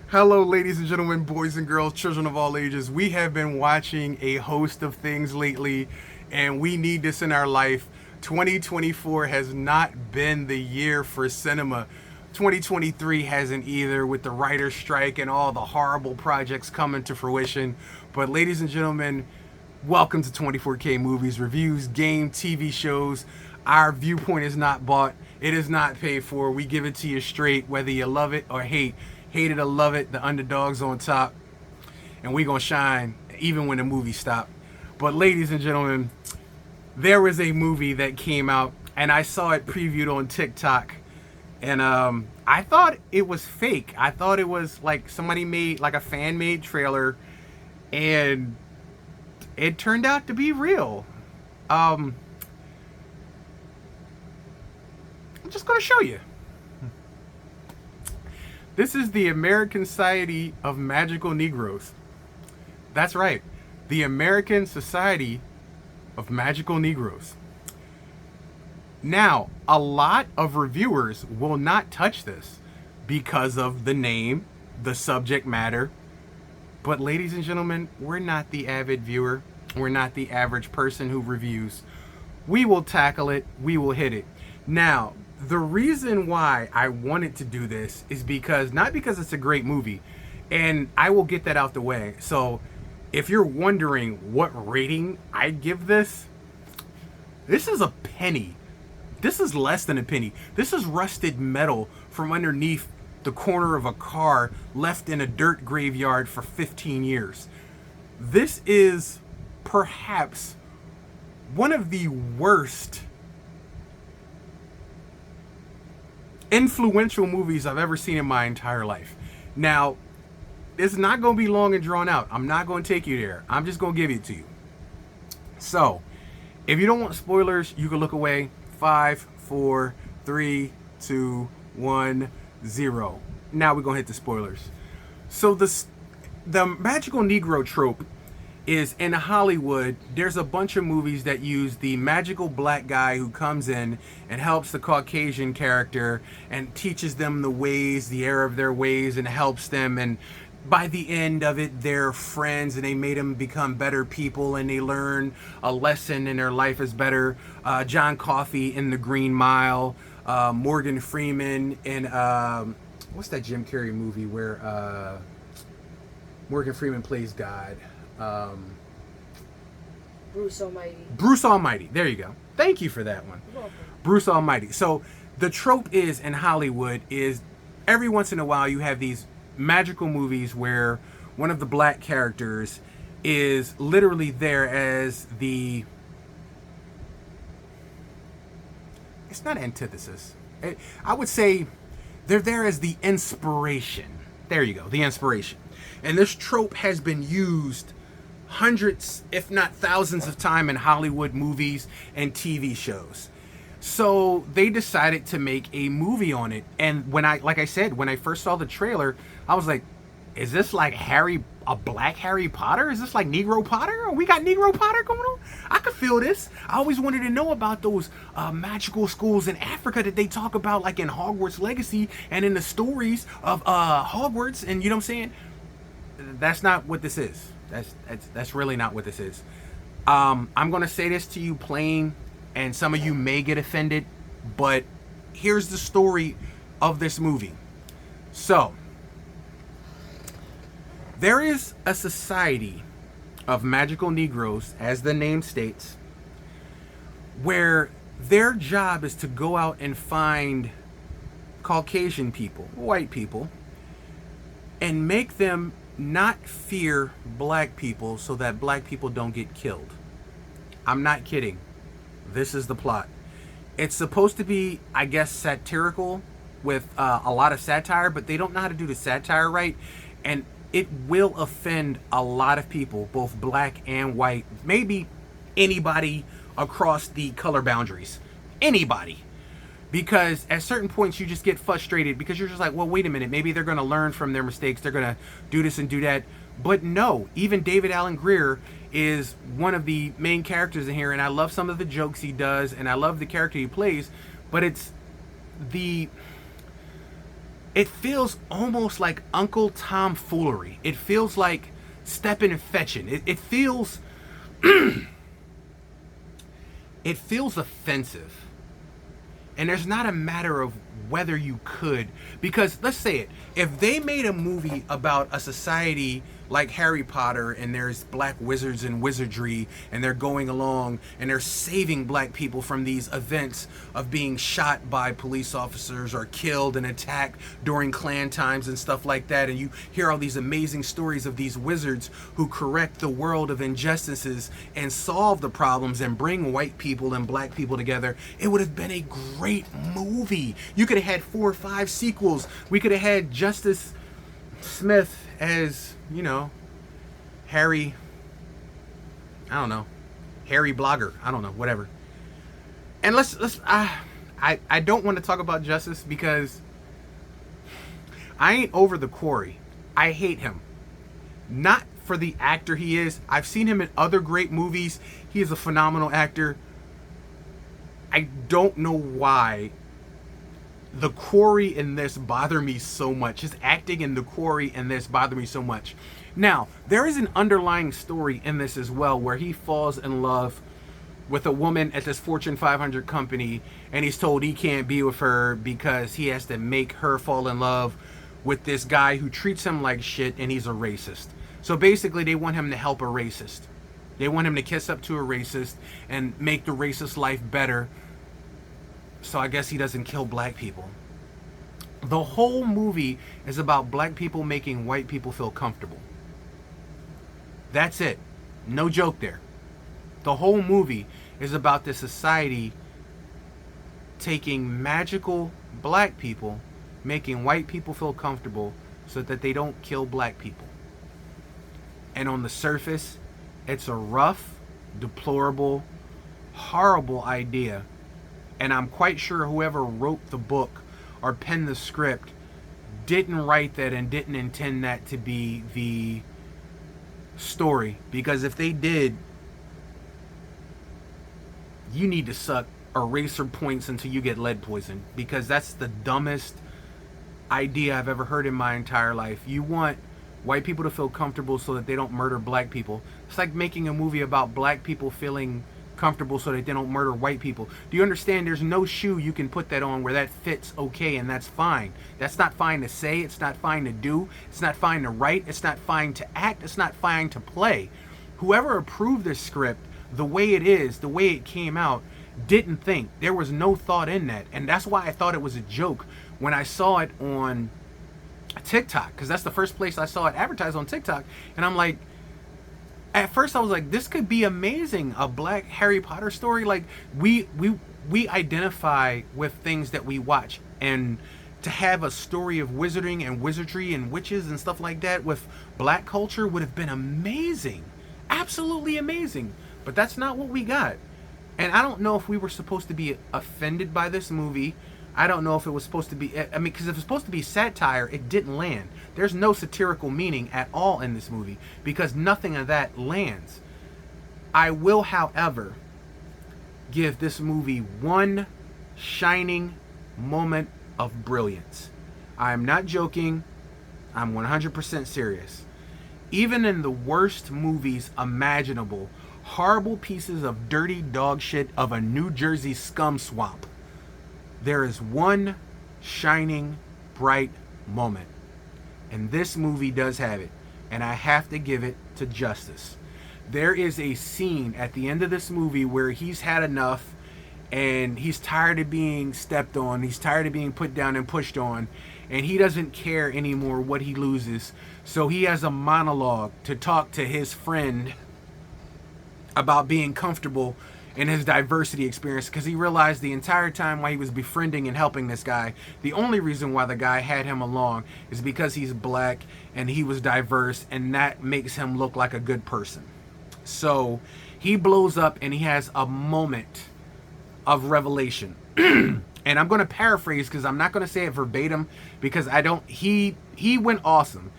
Hello, ladies and gentlemen, boys and girls, children of all ages. We have been watching a host of things lately, and we need this in our life. 2024 has not been the year for cinema. 2023 hasn't either, with the writer's strike and all the horrible projects coming to fruition. But, ladies and gentlemen, welcome to 24K Movies, reviews, game, TV shows. Our viewpoint is not bought, it is not paid for. We give it to you straight, whether you love it or hate. Hate it or love it, the underdog's on top, and we gonna shine even when the movie stop. But ladies and gentlemen, there was a movie that came out, and I saw it previewed on TikTok, and I thought it was fake. I thought it was like somebody made like a fan made trailer, and it turned out to be real. I'm just gonna show you. This is the American Society of Magical Negroes. That's right, the American Society of Magical Negroes. Now, a lot of reviewers will not touch this because of the name, the subject matter. But ladies and gentlemen, we're not the avid viewer. We're not the average person who reviews. We will tackle it. We will hit it. Now, the reason why I wanted to do this is because, not because it's a great movie, and I will get that out the way. So if you're wondering what rating I give this is a penny. This is less than a penny. This is rusted metal from underneath the corner of a car left in a dirt graveyard for 15 years. This is perhaps one of the worst influential movies I've ever seen in my entire life. Now, it's not going to be long and drawn out. I'm not going to take you there. I'm just going to give it to you. So, if you don't want spoilers, you can look away. 5, 4, 3, 2, 1, 0. Now we're going to hit the spoilers. So, the magical Negro trope is, in Hollywood, there's a bunch of movies that use the magical black guy who comes in and helps the Caucasian character and teaches them the ways, the error of their ways, and helps them. And by the end of it, they're friends, and they made them become better people, and they learn a lesson, and their life is better. John Coffey in The Green Mile, Morgan Freeman in what's that Jim Carrey movie where Morgan Freeman plays God? Bruce Almighty. Bruce Almighty. There you go. Thank you for that one. You're welcome. Bruce Almighty. So the trope is, in Hollywood, is every once in a while you have these magical movies where one of the black characters is literally there as the, it's not antithesis, I would say they're there as the inspiration. There you go, the inspiration. And this trope has been used hundreds, if not thousands of times in Hollywood movies and TV shows. So they decided to make a movie on it. And when like I said, when I first saw the trailer, I was like, is this like a black Harry Potter? Is this like Negro Potter? Oh, we got Negro Potter going on? I could feel this. I always wanted to know about those magical schools in Africa that they talk about, like in Hogwarts Legacy and in the stories of Hogwarts. And you know what I'm saying? That's not what this is. That's really not what this is. I'm gonna say this to you plain, and some of you may get offended, but here's the story of this movie. So, there is a society of magical Negroes, as the name states, where their job is to go out and find Caucasian people, white people, and make them not fear black people so that black people don't get killed. I'm not kidding. This is the plot. It's supposed to be, I guess, satirical with a lot of satire, but they don't know how to do the satire right, and it will offend a lot of people, both black and white, maybe anybody across the color boundaries. Anybody. Because at certain points you just get frustrated because you're just like, well, wait a minute, maybe they're going to learn from their mistakes, they're going to do this and do that. But no, even David Alan Grier is one of the main characters in here, and I love some of the jokes he does, and I love the character he plays, but it's it feels almost like Uncle Tom foolery. It feels like stepping and fetching. It feels it feels offensive. And there's not a matter of whether you could, because let's say it, if they made a movie about a society like Harry Potter and there's black wizards and wizardry and they're going along and they're saving black people from these events of being shot by police officers or killed and attacked during Klan times and stuff like that, and you hear all these amazing stories of these wizards who correct the world of injustices and solve the problems and bring white people and black people together, it would have been a great movie. You could have had 4 or 5 sequels. We could have had Justice Smith as, you know, Harry, I don't know, Harry Blogger, I don't know, whatever. And I don't want to talk about Justice because I ain't over the Quarry. I hate him. Not for the actor he is. I've seen him in other great movies. He is a phenomenal actor. I don't know why the Quarry in this bother me so much. His acting in the Quarry in this bother me so much. Now, there is an underlying story in this as well where he falls in love with a woman at this Fortune 500 company, and he's told he can't be with her because he has to make her fall in love with this guy who treats him like shit, and he's a racist. So basically they want him to help a racist. They want him to kiss up to a racist and make the racist life better, so I guess he doesn't kill black people. The whole movie is about black people making white people feel comfortable. That's it. No joke there. The whole movie is about this society taking magical black people, making white people feel comfortable so that they don't kill black people. And on the surface, it's a rough, deplorable, horrible idea. And I'm quite sure whoever wrote the book or penned the script didn't write that and didn't intend that to be the story. Because if they did, you need to suck eraser points until you get lead poison. Because that's the dumbest idea I've ever heard in my entire life. You want white people to feel comfortable so that they don't murder black people. It's like making a movie about black people feeling comfortable so that they don't murder white people. Do you understand? There's no shoe you can put that on where that fits okay, and that's fine. That's not fine to say. It's not fine to do. It's not fine to write. It's not fine to act. It's not fine to play. Whoever approved this script, the way it is, the way it came out, didn't think. There was no thought in that. And that's why I thought it was a joke when I saw it on TikTok, because that's the first place I saw it advertised, on TikTok. And I'm like, at first I was like, this could be amazing, a black Harry Potter story. Like, we identify with things that we watch, and to have a story of wizarding and wizardry and witches and stuff like that with black culture would have been amazing, absolutely amazing. But that's not what we got. And I don't know if we were supposed to be offended by this movie. I don't know if it was supposed to be, I mean, because if it's supposed to be satire, it didn't land. There's no satirical meaning at all in this movie because nothing of that lands. I will, however, give this movie one shining moment of brilliance. I'm not joking. I'm 100% serious. Even in the worst movies imaginable, horrible pieces of dirty dog shit of a New Jersey scum swamp, there is one shining, bright moment. And this movie does have it. And I have to give it to Justice. There is a scene at the end of this movie where he's had enough and he's tired of being stepped on. He's tired of being put down and pushed on. And he doesn't care anymore what he loses. So he has a monologue to talk to his friend about being comfortable in his diversity experience, because he realized the entire time while he was befriending and helping this guy, the only reason why the guy had him along is because he's black and he was diverse, and that makes him look like a good person. So he blows up and he has a moment of revelation. And I'm going to paraphrase because I'm not going to say it verbatim because he went awesome.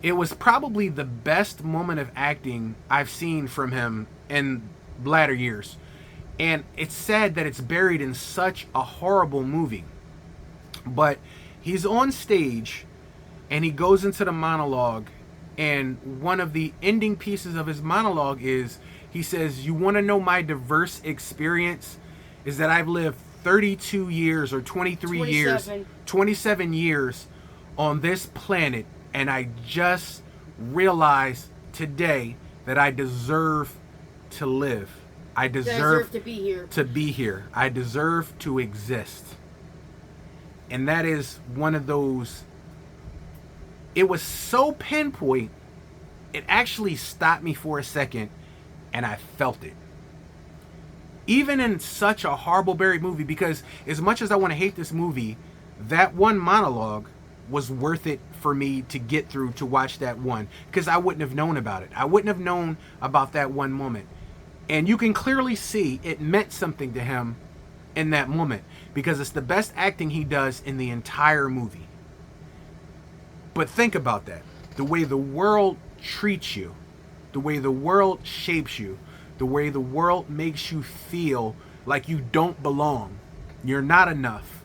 It was probably the best moment of acting I've seen from him in latter years. And it's sad that it's buried in such a horrible movie. But He's on stage and he goes into the monologue, and one of the ending pieces of his monologue is he says, "You want to know my diverse experience? Is that I've lived 32 years or 23 years, 27 years on this planet, and I just realized today that I deserve to live. I deserve to be here. To be here. I deserve to exist." And that is one of those. It was so pinpoint, it actually stopped me for a second, and I felt it. Even in such a horrible, buried movie, because as much as I want to hate this movie, that one monologue was worth it for me to get through, to watch that one, because I wouldn't have known about it. I wouldn't have known about that one moment. And you can clearly see it meant something to him in that moment, because it's the best acting he does in the entire movie. But think about that. The way the world treats you, the way the world shapes you, the way the world makes you feel like you don't belong. You're not enough.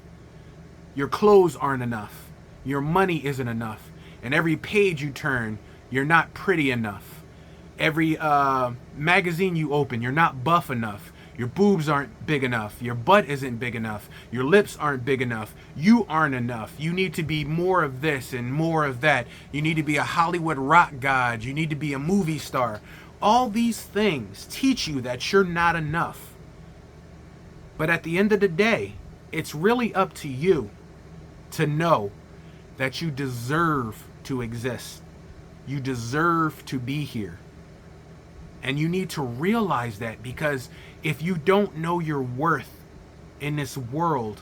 Your clothes aren't enough. Your money isn't enough. And every page you turn, you're not pretty enough. Every magazine you open, you're not buff enough. Your boobs aren't big enough. Your butt isn't big enough. Your lips aren't big enough. You aren't enough. You need to be more of this and more of that. You need to be a Hollywood rock god. You need to be a movie star. All these things teach you that you're not enough. But at the end of the day, it's really up to you to know that you deserve to exist. You deserve to be here. And you need to realize that, because if you don't know your worth in this world,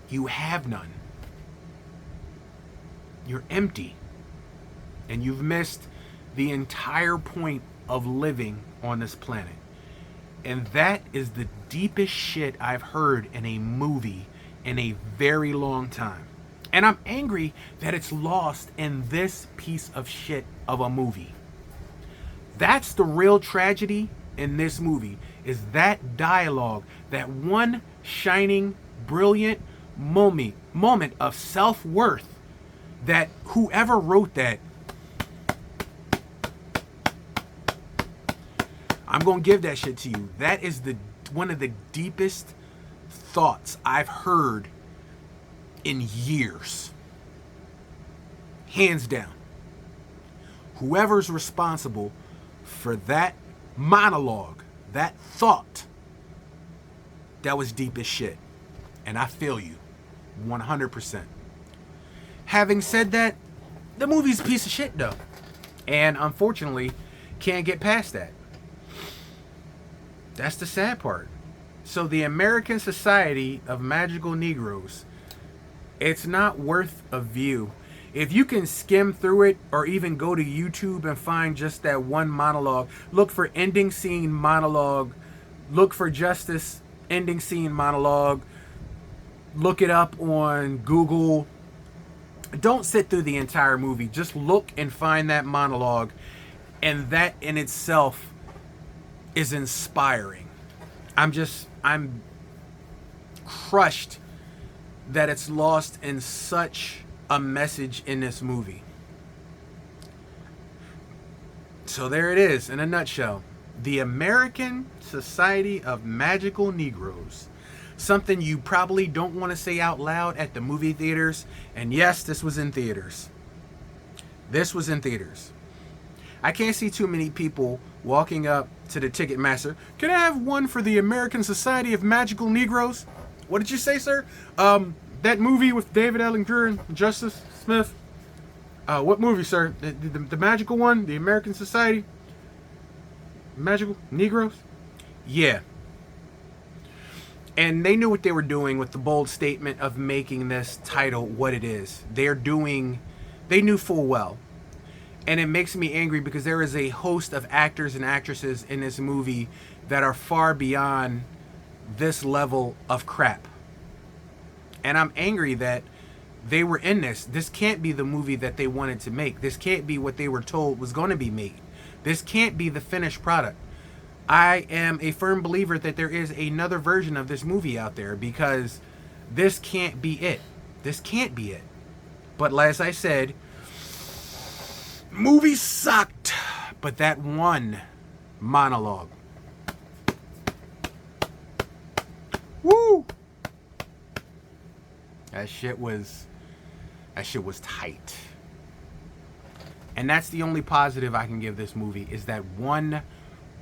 you have none. You're empty. And you've missed the entire point of living on this planet. And that is the deepest shit I've heard in a movie in a very long time. And I'm angry that it's lost in this piece of shit of a movie. That's the real tragedy in this movie, is that dialogue, that one shining, brilliant moment of self-worth that whoever wrote that, I'm going to give that shit to you. That is one of the deepest thoughts I've heard in years. Hands down. Whoever's responsible for that monologue, that thought, that was deep as shit. And I feel you 100%. Having said that, the movie's a piece of shit though. And unfortunately, can't get past that. That's the sad part. So the American Society of Magical Negroes, it's not worth a view. If you can skim through it, or even go to YouTube and find just that one monologue, look for ending scene monologue, look for Justice ending scene monologue, look it up on Google. Don't sit through the entire movie. Just look and find that monologue, and that in itself is inspiring. I'm crushed that it's lost in such a message in this movie. So there it is in a nutshell. The American Society of Magical Negroes. Something you probably don't want to say out loud at the movie theaters. And yes, this was in theaters. This was in theaters. I can't see too many people walking up to the ticket master. Can I have one for the American Society of Magical Negroes? What did you say, sir? That movie with David Allen Greer and Justice Smith. What movie, sir? The magical one? The American Society? Magical Negroes? Yeah. And they knew what they were doing with the bold statement of making this title what it is. They knew full well. And it makes me angry because there is a host of actors and actresses in this movie that are far beyond this level of crap. And I'm angry that they were in this. This can't be the movie that they wanted to make. This can't be what they were told was going to be made. This can't be the finished product. I am a firm believer that there is another version of this movie out there, because This can't be it. This can't be it. But as I said, movie sucked. But that one monologue, woo! That shit was tight. And that's the only positive I can give this movie, is that one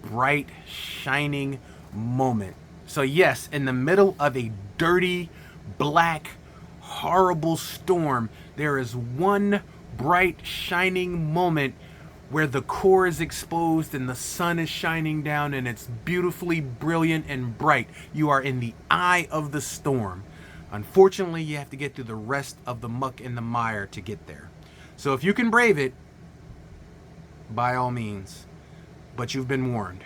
bright, shining moment. So yes, in the middle of a dirty, black, horrible storm, there is one bright, shining moment where the core is exposed and the sun is shining down and it's beautifully brilliant and bright. You are in the eye of the storm. Unfortunately, you have to get through the rest of the muck and the mire to get there. So if you can brave it, by all means. But you've been warned.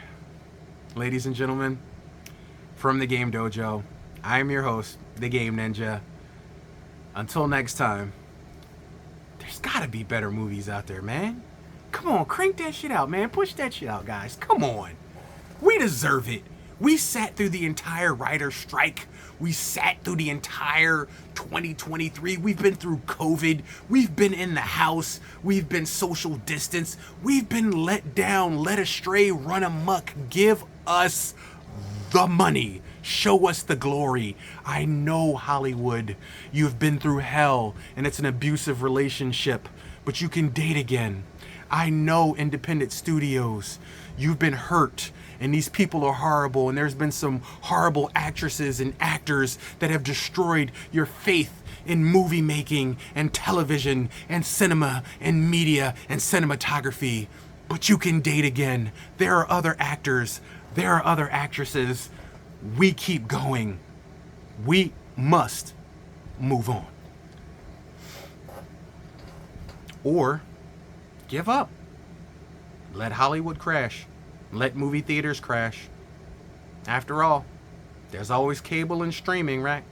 Ladies and gentlemen, from the Game Dojo, I am your host, the Game Ninja. Until next time, there's gotta be better movies out there, man. Come on, crank that shit out, man. Push that shit out, guys. Come on. We deserve it. We sat through the entire writer's strike. We sat through the entire 2023. We've been through COVID. We've been in the house. We've been social distance. We've been let down, led astray, run amok. Give us the money. Show us the glory. I know, Hollywood, you've been through hell and it's an abusive relationship, but you can date again. I know, independent studios, you've been hurt and these people are horrible, and there's been some horrible actresses and actors that have destroyed your faith in movie making and television and cinema and media and cinematography. But you can date again. There are other actors. There are other actresses. We keep going. We must move on. Or give up. Let Hollywood crash. Let movie theaters crash. After all, there's always cable and streaming, right?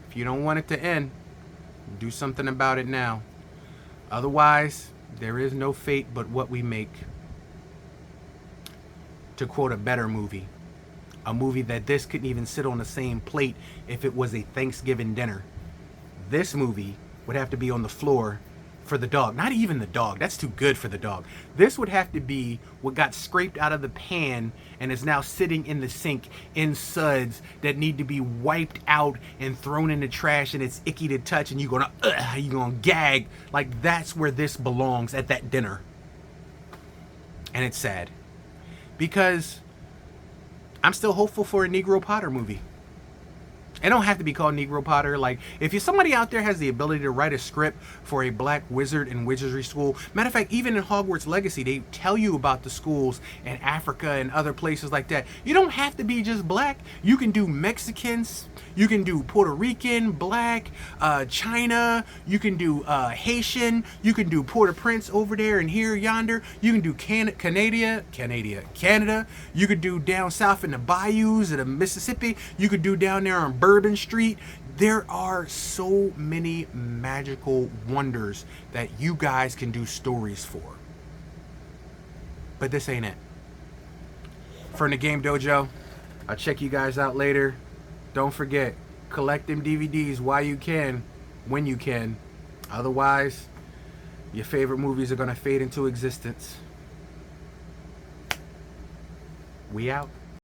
If you don't want it to end, do something about it now. Otherwise, there is no fate but what we make. To quote a better movie, a movie that this couldn't even sit on the same plate if it was a Thanksgiving dinner. This movie would have to be on the floor for the dog. Not even the dog. That's too good for the dog. This would have to be what got scraped out of the pan and is now sitting in the sink in suds that need to be wiped out and thrown in the trash, and it's icky to touch, and you're gonna gag. Like, that's where this belongs, at that dinner. And it's sad because I'm still hopeful for a Negro Potter movie. It don't have to be called Negro Potter. Like, if you're somebody out there has the ability to write a script for a black wizard and wizardry school. Matter of fact, even in Hogwarts Legacy, they tell you about the schools in Africa and other places like that. You don't have to be just black. You can do Mexicans. You can do Puerto Rican, black, China. You can do Haitian. You can do Port-au-Prince over there and here, yonder. You can do Canada. You could do down south in the bayous of the Mississippi. You could do down there on Bourbon Street. There are so many magical wonders that you guys can do stories for. But this ain't it. From the Game Dojo, I'll check you guys out later. Don't forget, collect them DVDs while you can, when you can. Otherwise, your favorite movies are going to fade into existence. We out.